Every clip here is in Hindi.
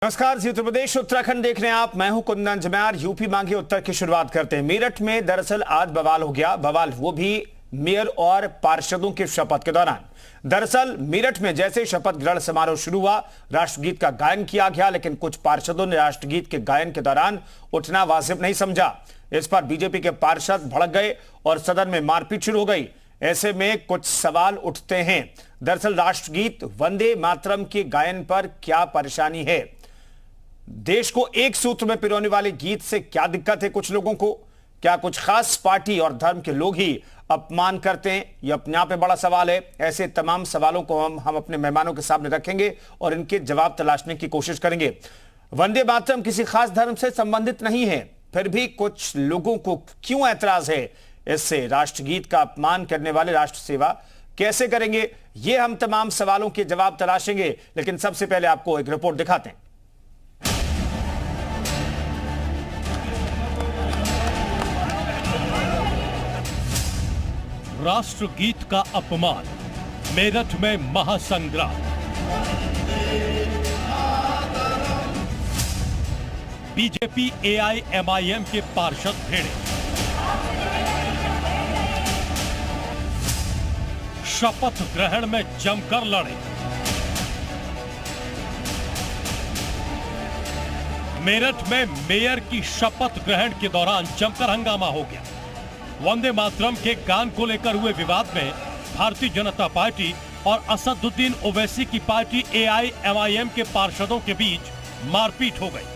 नमस्कार जी, उत्तर प्रदेश उत्तराखंड देख रहे हैं आप। मैं हूं कुंदन जमैर। यूपी मांगे उत्तर की शुरुआत करते हैं। मेरठ में दरअसल आज बवाल हो गया। बवाल वो भी मेयर और पार्षदों की शपथ के दौरान। दरअसल मेरठ में जैसे शपथ ग्रहण समारोह शुरू हुआ, राष्ट्रगीत का गायन किया गया, लेकिन कुछ पार्षदों ने राष्ट्रगीत के गायन के दौरान उठना वाजिब नहीं समझा। इस पर बीजेपी के पार्षद भड़क गए और सदन में मारपीट शुरू हो गई। ऐसे में कुछ सवाल उठते हैं। दरअसल राष्ट्रगीत वंदे मातरम के गायन पर क्या परेशानी है? देश को एक सूत्र में पिरोने वाले गीत से क्या दिक्कत है कुछ लोगों को? क्या कुछ खास पार्टी और धर्म के लोग ही अपमान करते हैं? यह अपने आप में बड़ा सवाल है। ऐसे तमाम सवालों को हम अपने मेहमानों के सामने रखेंगे और इनके जवाब तलाशने की कोशिश करेंगे। वंदे मातरम किसी खास धर्म से संबंधित नहीं है, फिर भी कुछ लोगों को क्यों ऐतराज है इससे? राष्ट्रगीत का अपमान करने वाले राष्ट्र सेवा कैसे करेंगे? ये हम तमाम सवालों के जवाब तलाशेंगे, लेकिन सबसे पहले आपको एक रिपोर्ट दिखाते हैं। राष्ट्रगीत का अपमान, मेरठ में महासंग्राम। बीजेपी एआईएमआईएम के पार्षद भिड़े। शपथ ग्रहण में जमकर लड़े। मेरठ में मेयर की शपथ ग्रहण के दौरान जमकर हंगामा हो गया। वंदे मातरम के गान को लेकर हुए विवाद में भारतीय जनता पार्टी और असदुद्दीन ओवैसी की पार्टी एआईएमआईएम के पार्षदों के बीच मारपीट हो गई।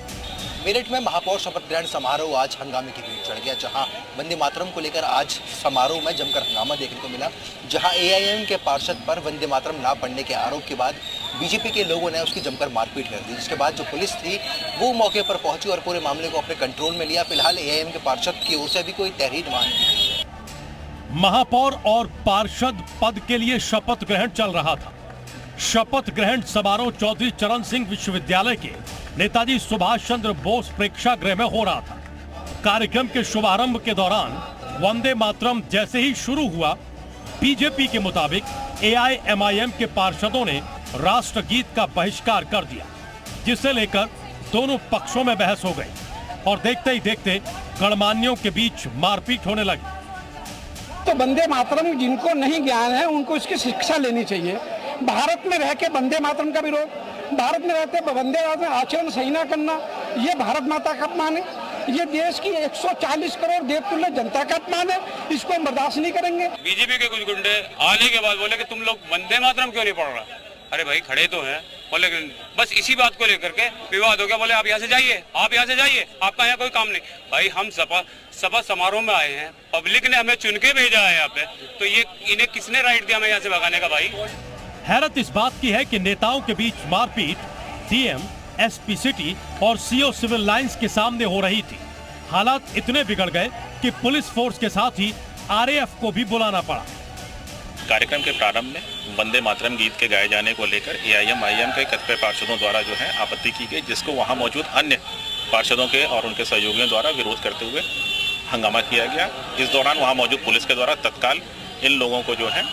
मेरठ में महापौर शपथ ग्रहण समारोह आज हंगामे की भीड़ चढ़ गया, जहां वंदे मातरम को लेकर आज समारोह में जमकर हंगामा देखने को मिला। जहां एआईएम के पार्षद पर वंदे मातरम ना पढ़ने के आरोप के बाद बीजेपी के लोगों ने उसकी जमकर मारपीट कर दी, जिसके बाद जो पुलिस थी वो मौके पर पहुंची और पूरे मामले को अपने कंट्रोल में लिया। फिलहाल एआईएम के पार्षद की ओर से अभी कोई तहरीर मांग नहीं। महापौर और पार्षद पद के लिए शपथ ग्रहण चल रहा था। शपथ ग्रहण समारोह चौधरी चरण सिंह विश्वविद्यालय के नेताजी सुभाष चंद्र बोस प्रेक्षागृह में हो रहा था। कार्यक्रम के शुभारंभ के दौरान वंदे मातरम जैसे ही शुरू हुआ, बीजेपी के मुताबिक एआईएमआईएम के पार्षदों ने राष्ट्रगीत का बहिष्कार कर दिया, जिसे लेकर दोनों पक्षों में बहस हो गई और देखते ही देखते गणमान्यों के बीच मारपीट होने लगी। तो वंदे मातरम जिनको नहीं ज्ञान है उनको इसकी शिक्षा लेनी चाहिए। भारत में रह के वंदे मातरम का विरोध, भारत में रहते वंदे मातरम आचरण सही ना करना, ये भारत माता का अपमान है। ये देश की 140 करोड़ देवतुल्य जनता का अपमान है। इसको हम बर्दाश्त नहीं करेंगे। बीजेपी के कुछ गुंडे आने के बाद बोले कि तुम लोग वंदे मातरम क्यों नहीं पढ़ रहा? अरे भाई खड़े तो हैं, बोले बस इसी बात को लेकर के विवाद हो गया। बोले आप यहाँ से जाइए, आप यहाँ से जाइए, आपका यहाँ कोई काम नहीं। भाई हम सभा समारोह में आए हैं, पब्लिक ने हमें चुन के भेजा है यहाँ पे, तो ये इन्हें किसने राइट दिया हमें यहाँ से भगाने का? भाई हैरत इस बात की है कि नेताओं के बीच मारपीट डीएम, एसपी सिटी और सीओ सिविल लाइंस के सामने हो रही थी। हालात इतने बिगड़ गए कि पुलिस फोर्स के साथ ही आरएएफ को भी बुलाना पड़ा। कार्यक्रम के प्रारंभ में वंदे मातरम गीत के गाए जाने को लेकर एआईएमआईएम के कतिपय पार्षदों द्वारा जो है आपत्ति की गई, जिसको वहां मौजूद अन्य पार्षदों के और उनके सहयोगियों द्वारा विरोध करते हुए हंगामा किया गया। इस दौरान वहां मौजूद पुलिस के द्वारा तत्काल इन लोगों को जो है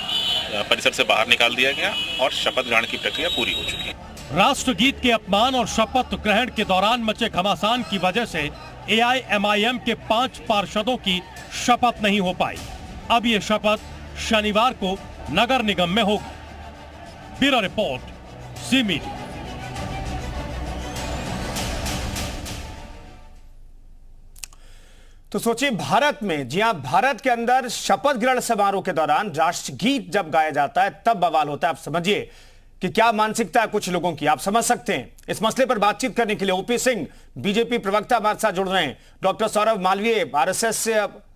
परिसर से बाहर निकाल दिया गया और शपथ ग्रहण की प्रक्रिया पूरी हो चुकी है। राष्ट्रगीत के अपमान और शपथ ग्रहण के दौरान मचे घमासान की वजह से एआईएमआईएम के 5 पार्षदों की शपथ नहीं हो पाई। अब ये शपथ शनिवार को नगर निगम में होगी। ब्यूरो रिपोर्ट, जी मीडिया। तो सोचिए, भारत में, जी हां, भारत के अंदर शपथ ग्रहण समारोह के दौरान राष्ट्रगीत जब गाया जाता है तब बवाल होता है। आप समझिए कि क्या मानसिकता है कुछ लोगों की, आप समझ सकते हैं। इस मसले पर बातचीत करने के लिए ओपी सिंह, बीजेपी प्रवक्ता, हमारे साथ जुड़ रहे हैं। डॉक्टर सौरभ मालवीय, आरएसएस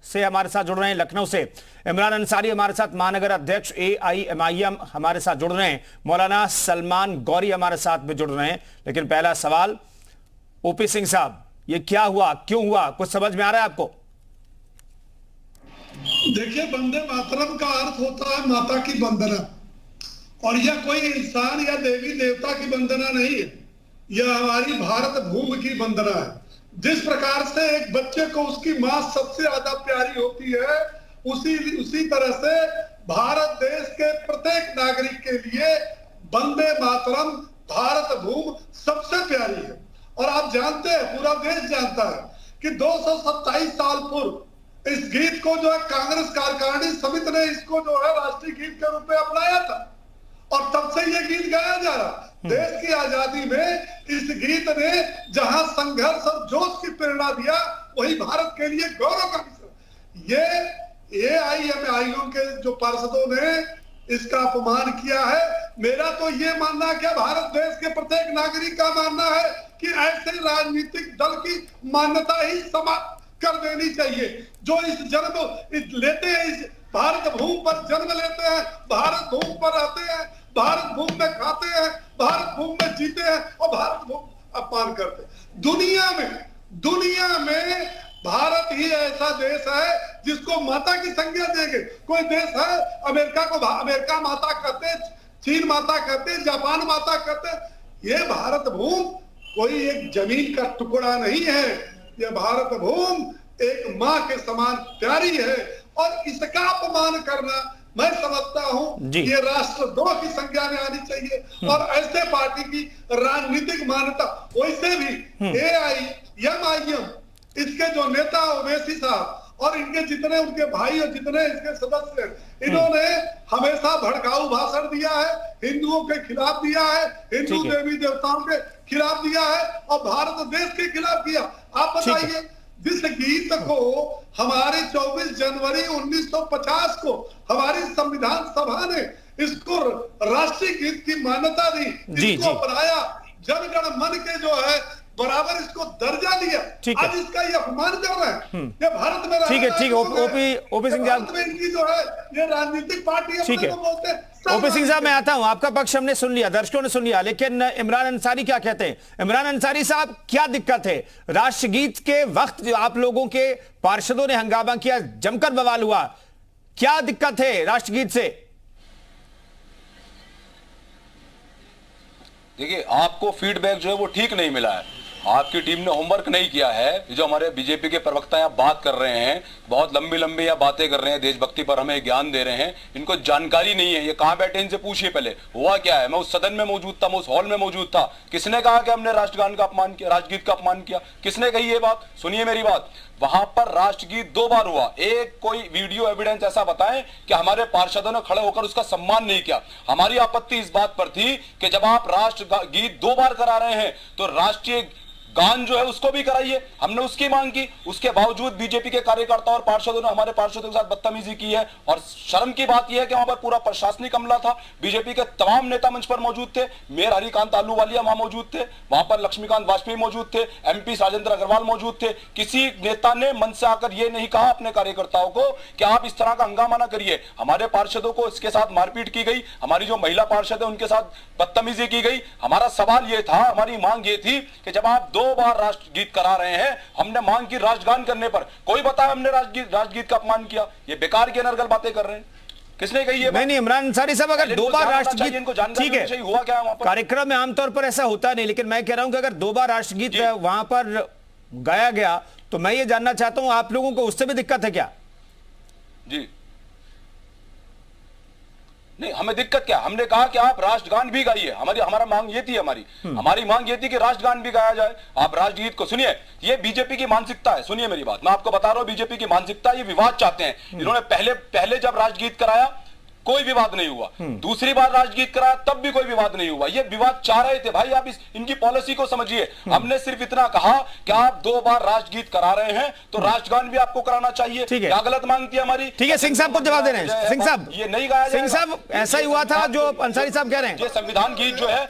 से हमारे साथ जुड़ रहे हैं लखनऊ से। इमरान अंसारी हमारे साथ, महानगर अध्यक्ष एआईएमआईएम, हमारे साथ जुड़ रहे हैं। मौलाना सलमान गौरी हमारे साथ भी जुड़ रहे हैं। लेकिन पहला सवाल, ओपी सिंह साहब, ये क्या हुआ, क्यों हुआ, कुछ समझ में आ रहा है आपको? देखिए, वंदे मातरम का अर्थ होता है माता की वंदना, और यह कोई इंसान या देवी देवता की वंदना नहीं है। यह हमारी भारत भूमि की वंदना है। जिस प्रकार से एक बच्चे को उसकी मां सबसे ज्यादा प्यारी होती है, उसी तरह से भारत देश के प्रत्येक नागरिक के लिए वंदे मातरम भारत भूमि सबसे प्यारी है। और आप जानते हैं, पूरा देश जानता है कि 227 साल पूर्व इस गीत को जो है कांग्रेस कार्यकारिणी समिति ने इसको जो है राष्ट्रीय गीत के रूप में अपनाया था और तब से ये गीत गाया जा रहा। देश की आजादी में इस गीत ने जहां संघर्ष और जोश की प्रेरणा दिया, वही भारत के लिए गौरव का विषय। ये AIMAIM के जो पार्षदों ने इसका अपमान किया है। मेरा तो ये मानना है कि भारत देश के प्रत्येक नागरिक का मानना है कि ऐसे राजनीतिक दल की मान्यता ही समाप्त कर देनी चाहिए जो इस जन्म लेते हैं, इस भारत भूमि पर जन्म लेते हैं, भारत भूमि पर रहते हैं, भारत भूमि में खाते हैं, भारत भूमि में जीते हैं और भारत भूमि अपमान करते हैं। दुनिया में भारत ही ऐसा देश है जिसको माता की संज्ञा देंगे। कोई देश है अमेरिका को अमेरिका माता कहते, चीन माता कहते, जापान माता कहते। ये भारत भूमि कोई एक जमीन का टुकड़ा नहीं है, ये भारत भूमि एक माँ के समान प्यारी है और इसका अपमान करना मैं समझता हूं ये राष्ट्रद्रोह की संज्ञा में आनी चाहिए और ऐसे पार्टी की राजनीतिक मान्यता। वैसे भी AIMAIM इसके जो नेता ओवैसी साहब और इनके जितने उनके भाई और जितने इसके सदस्य हैं, इन्होंने हमेशा भड़काऊ भाषण दिया है, हिंदुओं के खिलाफ दिया है, हिंदू देवी देवताओं के खिलाफ दिया है और भारत देश के खिलाफ किया। आप बताइए, जिस गीत को हमारे 24 जनवरी 1950 को हमारी संविधान सभा ने इसको राष्ट्रीय गीत की मान्यता दी, इसको अपनाया, जनगण मन के जो है बराबर इसको दर्जा दिया, आज इसका ये अपमान कर रहे हैं। ये भारत में ठीक है ओपी सिंह साहब, इनकी जो है ये राजनीतिक पार्टी ठीक है। ओपी सिंह साहब मैं आता हूं, आपका पक्ष हमने सुन लिया, दर्शकों ने सुन लिया, लेकिन इमरान अंसारी क्या कहते हैं? इमरान अंसारी साहब, क्या दिक्कत है? राष्ट्रगीत के वक्त जो आप लोगों के पार्षदों ने हंगामा किया, जमकर बवाल हुआ, क्या दिक्कत है राष्ट्रगीत से? देखिए, आपको फीडबैक जो है वो ठीक नहीं मिला है, आपकी टीम ने होमवर्क नहीं किया है। जो हमारे बीजेपी के प्रवक्ता यहाँ बात कर रहे हैं, बहुत लंबी लंबी यहाँ बातें कर रहे हैं, देशभक्ति पर हमें ज्ञान दे रहे हैं, इनको जानकारी नहीं है। ये कहाँ बैठे, इनसे पूछिए पहले हुआ क्या है। मैं उस सदन में मौजूद था, मैं उस हॉल में मौजूद था। किसने कहा कि हमने राष्ट्रगान का अपमान किया, राष्ट्रगीत का अपमान किया? किसने कही ये बात? सुनिए मेरी बात, वहां पर राष्ट्रगीत 2 बार हुआ। एक कोई वीडियो एविडेंस ऐसा बताएं कि हमारे पार्षदों ने खड़े होकर उसका सम्मान नहीं किया। हमारी आपत्ति इस बात पर थी कि जब आप राष्ट्रगीत 2 बार करा रहे हैं तो राष्ट्रीय गान जो है उसको भी कराइए। हमने उसकी मांग की, उसके बावजूद बीजेपी के कार्यकर्ताओं और पार्षदों ने हमारे पार्षदों के साथ बदतमीजी की है। और शर्म की बात यह है कि वहां पर पूरा प्रशासनिक अमला था, बीजेपी के तमाम नेता मंच पर मौजूद थे, मेयर हरिकांत आलूवालिया वहां मौजूद थे, वहां पर लक्ष्मीकांत वाजपेयी मौजूद थे, MP राजेंद्र अग्रवाल मौजूद थे। किसी नेता ने मंच से आकर यह नहीं कहा अपने कार्यकर्ताओं को कि आप इस तरह का हंगामा ना करिए। हमारे पार्षदों को इसके साथ मारपीट की गई, हमारी जो महिला पार्षद है उनके साथ बदतमीजी की गई। हमारा सवाल यह था, हमारी मांग ये थी कि जब आप 2 बार राष्ट्रगीत करा रहे हैं, हमने मांग की राष्ट्रगान करने पर, कोई बताया हमने राष्ट्रगीत का अपमान किया? ये बेकार की अनर्गल बातें कर रहे हैं। किसने कही है? नहीं, इमरान अंसारी साहब, अगर 2 बार राष्ट्रगीत, ठीक है, हुआ क्या वहां पर? कार्यक्रम में आमतौर पर ऐसा होता नहीं, लेकिन मैं कह रहा हूं कि अगर 2 बार राष्ट्रगीत वहां पर गाया गया तो मैं ये जानना चाहता हूं आप लोगों को उससे भी दिक्कत है क्या? जी नहीं, हमें दिक्कत क्या? हमने कहा कि आप राष्ट्रगान भी गाइए। हमारा मांग ये थी, हमारी मांग ये थी कि राष्ट्रगान भी गाया जाए। आप राष्ट्रगीत को सुनिए, ये बीजेपी की मानसिकता है। सुनिए मेरी बात, मैं आपको बता रहा हूं, बीजेपी की मानसिकता, ये विवाद चाहते हैं। इन्होंने पहले जब राष्ट्रगीत कराया कोई विवाद नहीं हुआ, दूसरी बार राष्ट्रगीत कराया तब भी कोई विवाद नहीं हुआ। ये विवाद चाह रहे थे भाई, आप इनकी पॉलिसी को समझिए। हमने सिर्फ इतना कहा कि आप 2 बार राष्ट्रगीत करा रहे हैं तो राष्ट्रगान भी आपको कराना चाहिए। क्या गलत मांग थी हमारी? ठीक है, सिंह साहब को जवाब दे रहे हैं। सिंह साहब, ये नहीं गाया, सिंह साहब ऐसा ही हुआ था जो अंसारी साहब कह रहे हैं। ये संविधान गीत जो है